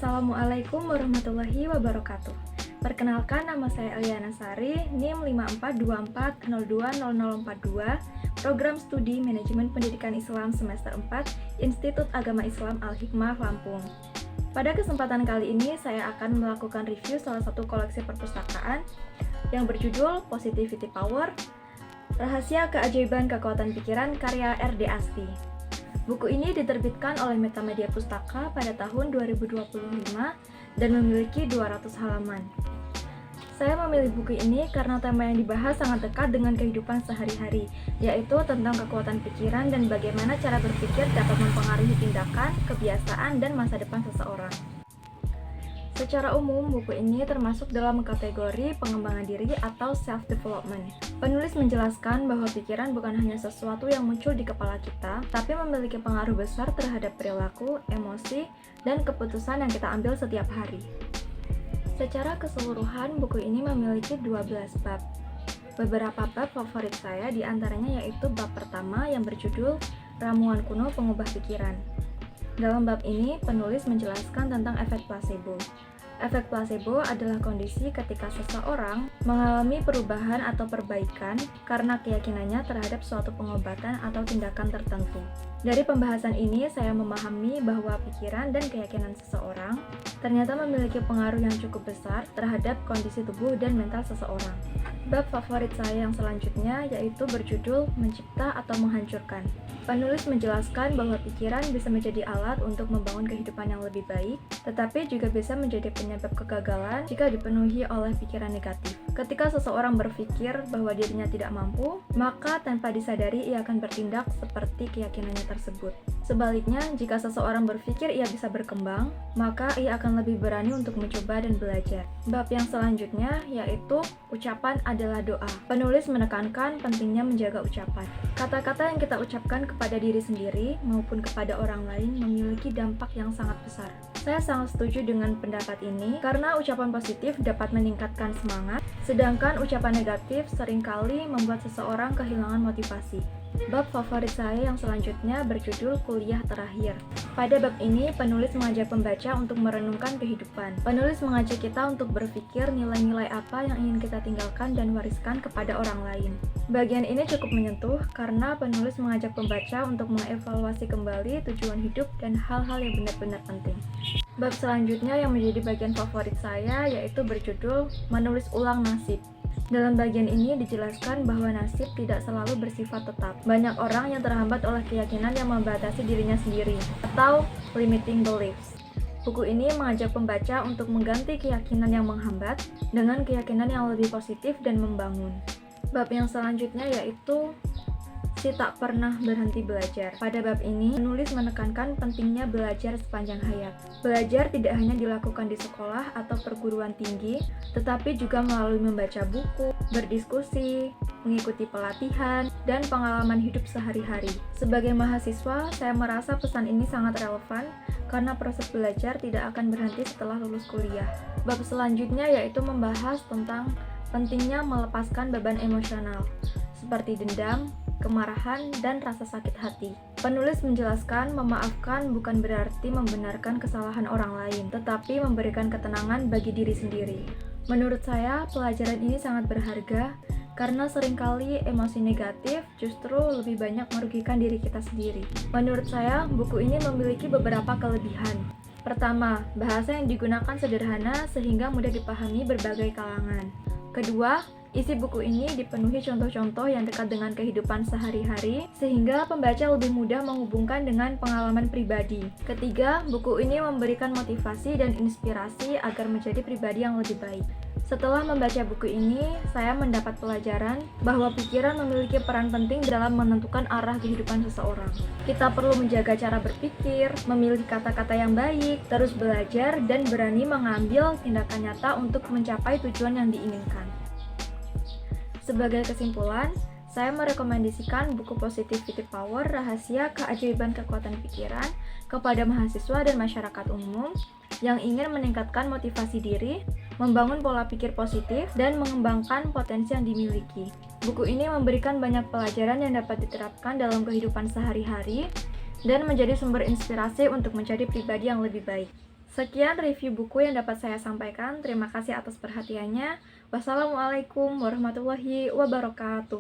Assalamualaikum warahmatullahi wabarakatuh. Perkenalkan, nama saya Eliana Sari, NIM 5424020042, Program Studi Manajemen Pendidikan Islam Semester 4, Institut Agama Islam Al-Hikmah, Lampung. Pada kesempatan kali ini, saya akan melakukan review salah satu koleksi perpustakaan yang berjudul Positivity Power, Rahasia Keajaiban Kekuatan Pikiran karya R.D. Asti. Buku ini diterbitkan oleh Metamedia Pustaka pada tahun 2025 dan memiliki 200 halaman. Saya memilih buku ini karena tema yang dibahas sangat dekat dengan kehidupan sehari-hari, yaitu tentang kekuatan pikiran dan bagaimana cara berpikir dapat mempengaruhi tindakan, kebiasaan, dan masa depan seseorang. Secara umum, buku ini termasuk dalam kategori pengembangan diri atau self-development. Penulis menjelaskan bahwa pikiran bukan hanya sesuatu yang muncul di kepala kita, tapi memiliki pengaruh besar terhadap perilaku, emosi, dan keputusan yang kita ambil setiap hari. Secara keseluruhan, buku ini memiliki 12 bab. Beberapa bab favorit saya diantaranya yaitu bab pertama yang berjudul Ramuan Kuno Pengubah Pikiran. Dalam bab ini, penulis menjelaskan tentang efek placebo. Efek placebo adalah kondisi ketika seseorang mengalami perubahan atau perbaikan karena keyakinannya terhadap suatu pengobatan atau tindakan tertentu. Dari pembahasan ini, saya memahami bahwa pikiran dan keyakinan seseorang ternyata memiliki pengaruh yang cukup besar terhadap kondisi tubuh dan mental seseorang. Bab favorit saya yang selanjutnya yaitu berjudul Mencipta atau Menghancurkan. Penulis menjelaskan bahwa pikiran bisa menjadi alat untuk membangun kehidupan yang lebih baik, tetapi juga bisa menjadi penyebab kegagalan jika dipenuhi oleh pikiran negatif. Ketika seseorang berpikir bahwa dirinya tidak mampu, maka tanpa disadari ia akan bertindak seperti keyakinannya tersebut. Sebaliknya, jika seseorang berpikir ia bisa berkembang, maka ia akan lebih berani untuk mencoba dan belajar. Bab yang selanjutnya yaitu ucapan adalah doa. Penulis menekankan pentingnya menjaga ucapan. Kata-kata yang kita ucapkan kepada diri sendiri maupun kepada orang lain memiliki dampak yang sangat besar. Saya sangat setuju dengan pendapat ini karena ucapan positif dapat meningkatkan semangat, sedangkan ucapan negatif seringkali membuat seseorang kehilangan motivasi. Bab favorit saya yang selanjutnya berjudul Kuliah Terakhir. Pada bab ini, penulis mengajak pembaca untuk merenungkan kehidupan. Penulis mengajak kita untuk berpikir nilai-nilai apa yang ingin kita tinggalkan dan wariskan kepada orang lain. Bagian ini cukup menyentuh karena penulis mengajak pembaca untuk mengevaluasi kembali tujuan hidup dan hal-hal yang benar-benar penting. Bab selanjutnya yang menjadi bagian favorit saya yaitu berjudul Menulis Ulang Nasib. Dalam bagian ini dijelaskan bahwa nasib tidak selalu bersifat tetap. Banyak orang yang terhambat oleh keyakinan yang membatasi dirinya sendiri, atau limiting beliefs. Buku ini mengajak pembaca untuk mengganti keyakinan yang menghambat dengan keyakinan yang lebih positif dan membangun. Bab yang selanjutnya yaitu Si Tak Pernah Berhenti Belajar. Pada bab ini, penulis menekankan pentingnya belajar sepanjang hayat. Belajar tidak hanya dilakukan di sekolah atau perguruan tinggi, tetapi juga melalui membaca buku, berdiskusi, mengikuti pelatihan, dan pengalaman hidup sehari-hari. Sebagai mahasiswa, saya merasa pesan ini sangat relevan karena proses belajar tidak akan berhenti setelah lulus kuliah. Bab selanjutnya yaitu membahas tentang pentingnya melepaskan beban emosional, seperti dendam, kemarahan, dan rasa sakit hati. Penulis menjelaskan memaafkan bukan berarti membenarkan kesalahan orang lain, tetapi memberikan ketenangan bagi diri sendiri. Menurut saya, pelajaran ini sangat berharga karena seringkali emosi negatif justru lebih banyak merugikan diri kita sendiri. Menurut saya, buku ini memiliki beberapa kelebihan. Pertama, bahasa yang digunakan sederhana sehingga mudah dipahami berbagai kalangan. Kedua, isi buku ini dipenuhi contoh-contoh yang dekat dengan kehidupan sehari-hari, sehingga pembaca lebih mudah menghubungkan dengan pengalaman pribadi. Ketiga, buku ini memberikan motivasi dan inspirasi agar menjadi pribadi yang lebih baik. Setelah membaca buku ini, saya mendapat pelajaran bahwa pikiran memiliki peran penting dalam menentukan arah kehidupan seseorang. Kita perlu menjaga cara berpikir, memilih kata-kata yang baik, terus belajar, dan berani mengambil tindakan nyata untuk mencapai tujuan yang diinginkan. Sebagai kesimpulan, saya merekomendasikan buku Positivity Power, Rahasia Keajaiban Kekuatan Pikiran kepada mahasiswa dan masyarakat umum yang ingin meningkatkan motivasi diri, membangun pola pikir positif, dan mengembangkan potensi yang dimiliki. Buku ini memberikan banyak pelajaran yang dapat diterapkan dalam kehidupan sehari-hari dan menjadi sumber inspirasi untuk menjadi pribadi yang lebih baik. Sekian review buku yang dapat saya sampaikan. Terima kasih atas perhatiannya. Wassalamualaikum warahmatullahi wabarakatuh.